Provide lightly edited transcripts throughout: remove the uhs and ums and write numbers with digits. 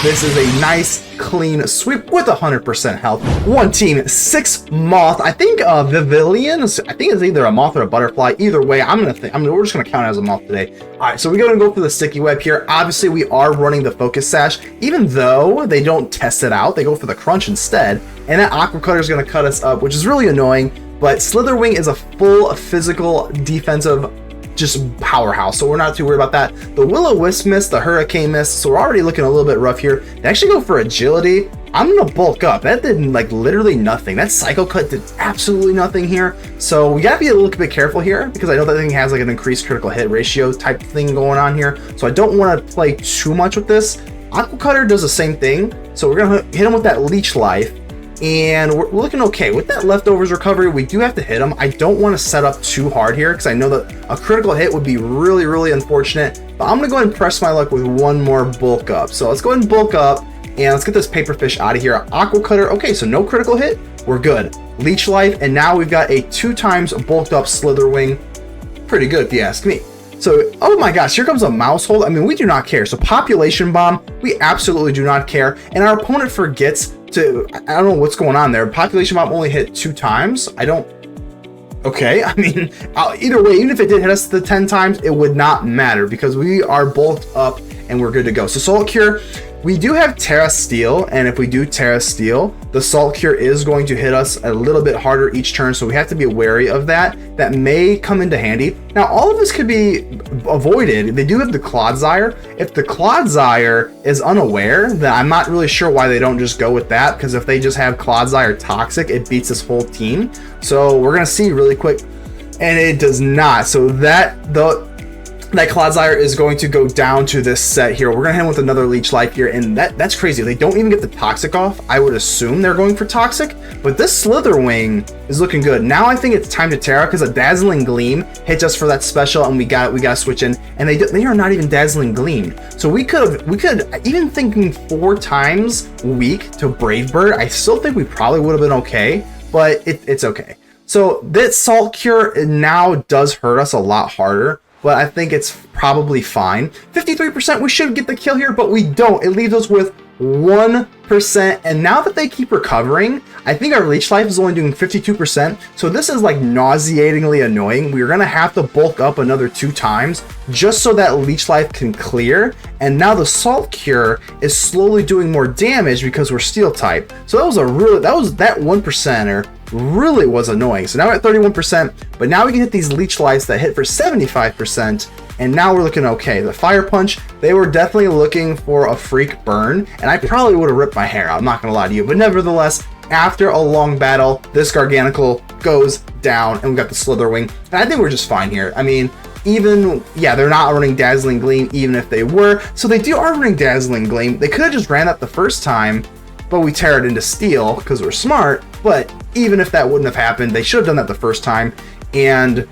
This is a nice, clean sweep with 100% health. One team, 6 Moth. I think Vivillon, I think it's either a Moth or a Butterfly. Either way, we're just gonna count it as a Moth today. All right, so we're gonna go for the Sticky Web here. Obviously, we are running the Focus Sash, even though they don't test it out. They go for the Crunch instead, and that Aqua Cutter is gonna cut us up, which is really annoying. But Slither Wing is a full physical defensive just powerhouse, so we're not too worried about that. The Will-O-Wisp missed, the Hurricane missed, so we're already looking a little bit rough here. They actually go for Agility. I'm gonna bulk up. That did like literally nothing. That Psycho Cut did absolutely nothing here. So we gotta be a little bit careful here because I know that thing has like an increased critical hit ratio type thing going on here. So I don't want to play too much with this. Aqua Cutter does the same thing. So we're gonna hit him with that Leech Life. And we're looking okay. With that Leftovers recovery, we do have to hit him. I don't want to set up too hard here because I know that a critical hit would be really, really unfortunate. But I'm going to go ahead and press my luck with one more bulk up. So let's go ahead and bulk up and let's get this Paperfish out of here. Aqua Cutter. Okay, so no critical hit. We're good. Leech Life. And now we've got a 2 times bulked up Slither Wing. Pretty good if you ask me. So, oh my gosh, here comes a mouse hole. I mean, we do not care. So Population Bomb, we absolutely do not care. And our opponent forgets to, I don't know what's going on there. Population Bomb only hit 2 times. Okay, I mean, either way, even if it did hit us the 10 times, it would not matter because we are bulked up and we're good to go. So Salt Cure, we do have Tera Steel, and if we do Tera Steel, the Salt Cure is going to hit us a little bit harder each turn, so we have to be wary of that. That may come into handy. Now, all of this could be avoided. They do have the Clodsire. If the Clodsire is unaware, then I'm not really sure why they don't just go with that, because if they just have Clodsire Toxic, it beats this whole team. So we're going to see really quick, and it does not. So that Clodsire is going to go down to this set here. We're going to hit him with another Leech Life here, and that's crazy. They don't even get the Toxic off. I would assume they're going for Toxic, but this Slither Wing is looking good. Now I think it's time to Tera because a Dazzling Gleam hit us for that special, and we got to switch in, and they are not even Dazzling Gleam. So we could even thinking 4 times weak to Brave Bird. I still think we probably would have been okay, but it's okay. So this Salt Cure now does hurt us a lot harder, but I think it's probably fine. 53%, we should get the kill here, but we don't. It leaves us with 1%, and now that they keep recovering, I think our Leech Life is only doing 52%, so this is like nauseatingly annoying. We're gonna have to bulk up another 2 times just so that Leech Life can clear, and now the Salt Cure is slowly doing more damage because we're Steel type. So that 1%er really was annoying. So now we're at 31%, but now we can hit these Leech Lives that hit for 75%, and now we're looking okay. The Fire Punch, they were definitely looking for a freak burn, and I probably would have ripped my hair out, I'm not gonna lie to you, but nevertheless, after a long battle, this Garganical goes down, and we got the Slither Wing, and I think we're just fine here. I mean, they're not running Dazzling Gleam, even if they were, so they are running Dazzling Gleam. They could have just ran that the first time, but we tear it into Steel because we're smart. But even if that wouldn't have happened, they should have done that the first time. And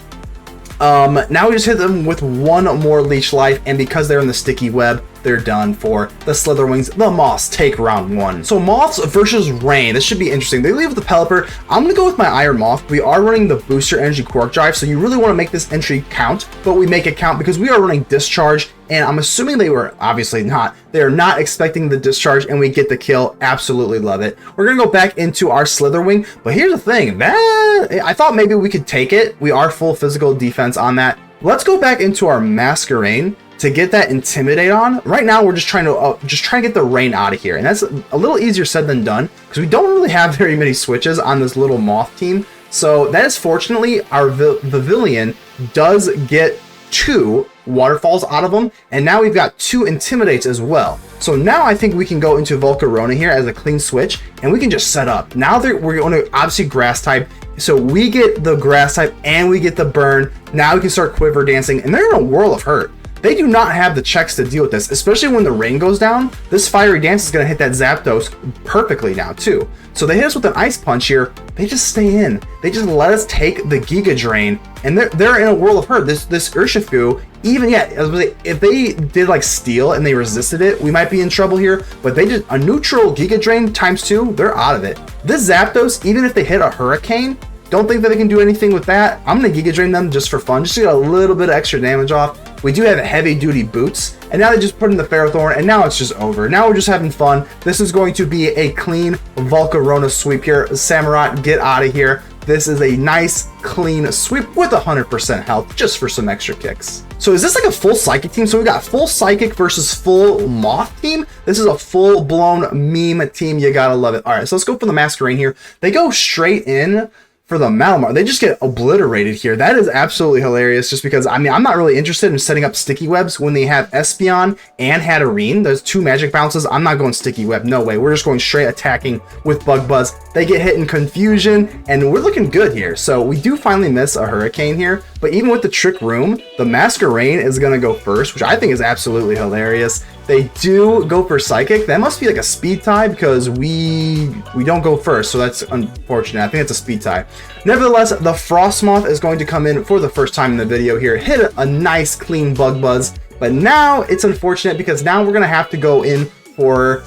now we just hit them with 1 more Leech Life, and because they're in the Sticky Web, they're done for the Slither Wings. The Moths take round 1. So Moths versus Rain. This should be interesting. They leave with the Pelipper. I'm going to go with my Iron Moth. We are running the Booster Energy Quark Drive, so you really want to make this entry count, but we make it count because we are running Discharge, and I'm assuming they were obviously not. They are not expecting the Discharge, and we get the kill. Absolutely love it. We're going to go back into our Slither Wing, but here's the thing. I thought maybe we could take it. We are full physical defense on that. Let's go back into our Masquerain to get that Intimidate on. Right now, we're just trying to get the Rain out of here, and that's a little easier said than done because we don't really have very many switches on this little Moth team. So that is fortunately our Vivillon does get 2 Waterfalls out of them, and now we've got 2 Intimidates as well. So now I think we can go into Volcarona here as a clean switch, and we can just set up. Now we're going to obviously Grass type, so we get the Grass type and we get the burn. Now we can start Quiver Dancing, and they're in a world of hurt. They do not have the checks to deal with this, especially when the rain goes down. This Fiery Dance is going to hit that Zapdos perfectly now too. So they hit us with an Ice Punch here. They just stay in. They just let us take the Giga Drain, and they're in a world of hurt. This Urshifu, even if they did like Steel and they resisted it, we might be in trouble here. But they did a neutral Giga Drain ×2. They're out of it. This Zapdos, even if they hit a Hurricane, don't think that they can do anything with that. I'm going to Giga Drain them just for fun, just to get a little bit of extra damage off. We do have heavy duty boots, and and now they just put in the Ferrothorn, and now it's just over. Now we're just having fun. This is going to be a clean Volcarona sweep here. Samurott, get out of here. This is a nice, clean sweep with 100% health, just for some extra kicks. So is this like a full Psychic team? So we got full Psychic versus full Moth team. This is a full-blown meme team. You gotta love it. All right, so let's go for the Masquerain here. They go straight in for the Malamar. They just get obliterated here. That is absolutely hilarious, just because, I mean, I'm not really interested in setting up sticky webs when they have Espeon and Hatterene. Those two magic bounces. I'm not going sticky web. No way. We're just going straight attacking with Bug Buzz. They get hit in confusion, and we're looking good here. So we do finally miss a Hurricane here, but even with the Trick Room, the Masquerain is going to go first, which I think is absolutely hilarious. They do go for Psychic. That must be like a speed tie, because we don't go first, so that's unfortunate. I think it's a speed tie. Nevertheless, the Frosmoth is going to come in for the first time in the video here, hit a nice clean Bug Buzz, but now it's unfortunate because now we're going to have to go in for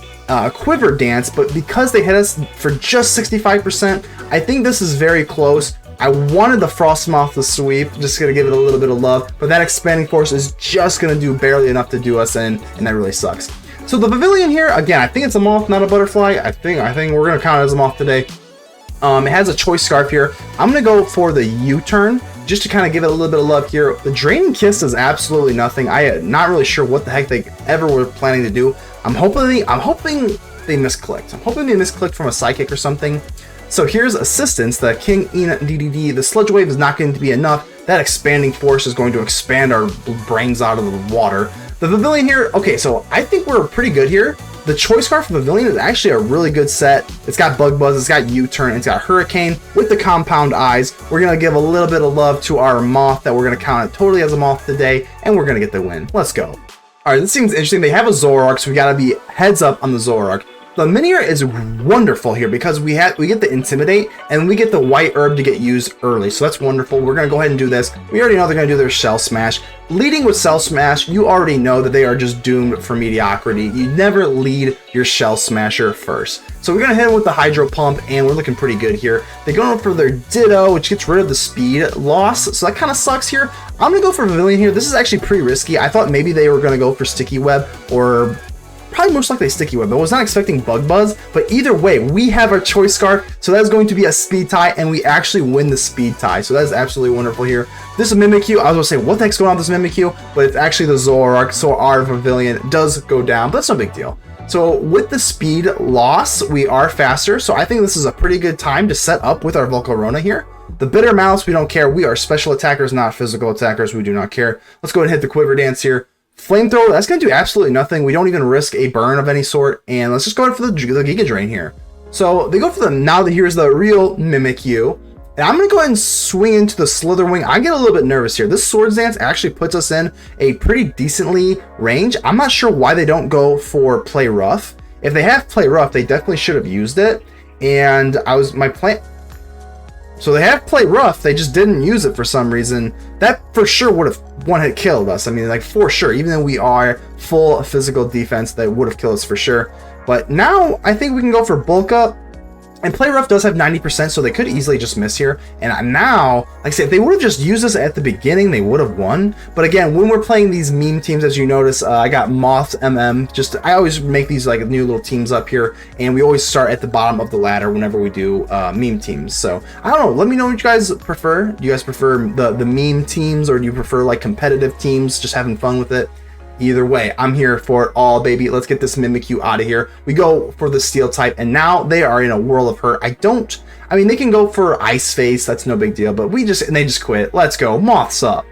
Quiver Dance, but because they hit us for just 65%, I think this is very close. I wanted the Frosmoth to sweep, just going to give it a little bit of love, but that Expanding Force is just going to do barely enough to do us in, and that really sucks. So the Vivillon here, again, I think it's a Moth, not a Butterfly. I think we're going to count it as a Moth today. It has a Choice Scarf here. I'm going to go for the U-turn, just to kind of give it a little bit of love here. The Draining Kiss is absolutely nothing. I am not really sure what the heck they ever were planning to do. I'm hoping they misclicked. I'm hoping they misclicked from a Psychic or something. So here's Assistance, the King Enid DDD. The Sludge Wave is not going to be enough. That Expanding Force is going to expand our brains out of the water. The Vivillon here, okay, so I think we're pretty good here. The Choice Scarf for Vivillon is actually a really good set. It's got Bug Buzz, it's got U-turn, it's got Hurricane with the Compound Eyes. We're going to give a little bit of love to our Moth that we're going to count it totally as a Moth today, and we're going to get the win. Let's go. All right, this seems interesting. They have a Zoroark, so we got to be heads up on the Zoroark. The Minior is wonderful here because we get the Intimidate and we get the White Herb to get used early. So that's wonderful. We're going to go ahead and do this. We already know they're going to do their Shell Smash. Leading with Shell Smash, you already know that they are just doomed for mediocrity. You never lead your Shell Smasher first. So we're going to hit them with the Hydro Pump, and we're looking pretty good here. They go for their Ditto, which gets rid of the speed loss. So that kind of sucks here. I'm going to go for Vivillon here. This is actually pretty risky. I thought maybe they were going to go for Sticky Web, or probably most likely Sticky Web. I was not expecting Bug Buzz, but either way, we have our Choice Scarf, so that's going to be a speed tie, and we actually win the speed tie. So that is absolutely wonderful here. This is Mimikyu. I was going to say, what the heck's going on with this Mimikyu? But it's actually the Zoroark, so our Vivillon does go down, but that's no big deal. So with the speed loss, we are faster, so I think this is a pretty good time to set up with our Volcarona here. The Bitter Mouse, we don't care. We are special attackers, not physical attackers. We do not care. Let's go ahead and hit the Quiver Dance here. Flamethrower, that's going to do absolutely nothing. We don't even risk a burn of any sort. And let's just go ahead for the Giga Drain here. So they go for the, now that here's the real Mimikyu. And I'm going to go ahead and swing into the Slitherwing. I get a little bit nervous here. This Swords Dance actually puts us in a pretty decently range. I'm not sure why they don't go for Play Rough. If they have Play Rough, they definitely should have used it. And my plan... So they have Play Rough, they just didn't use it for some reason. That for sure would have one-hit killed us. I mean, like, for sure. Even though we are full physical defense, that would have killed us for sure. But now, I think we can go for Bulk Up. And Play Rough does have 90%, so they could easily just miss here. And now, like I said, if they would have just used this at the beginning, they would have won. But again, when we're playing these meme teams, as you notice, I got Moths, I always make these like new little teams up here, and we always start at the bottom of the ladder whenever we do meme teams. So I don't know. Let me know what you guys prefer. Do you guys prefer the meme teams, or do you prefer like competitive teams, just having fun with it? Either way, I'm here for it all, baby. Let's get this Mimikyu out of here. We go for the Steel type, and now they are in a whirl of hurt. I mean, they can go for Ice Face. That's no big deal, but they just quit. Let's go. Moths up.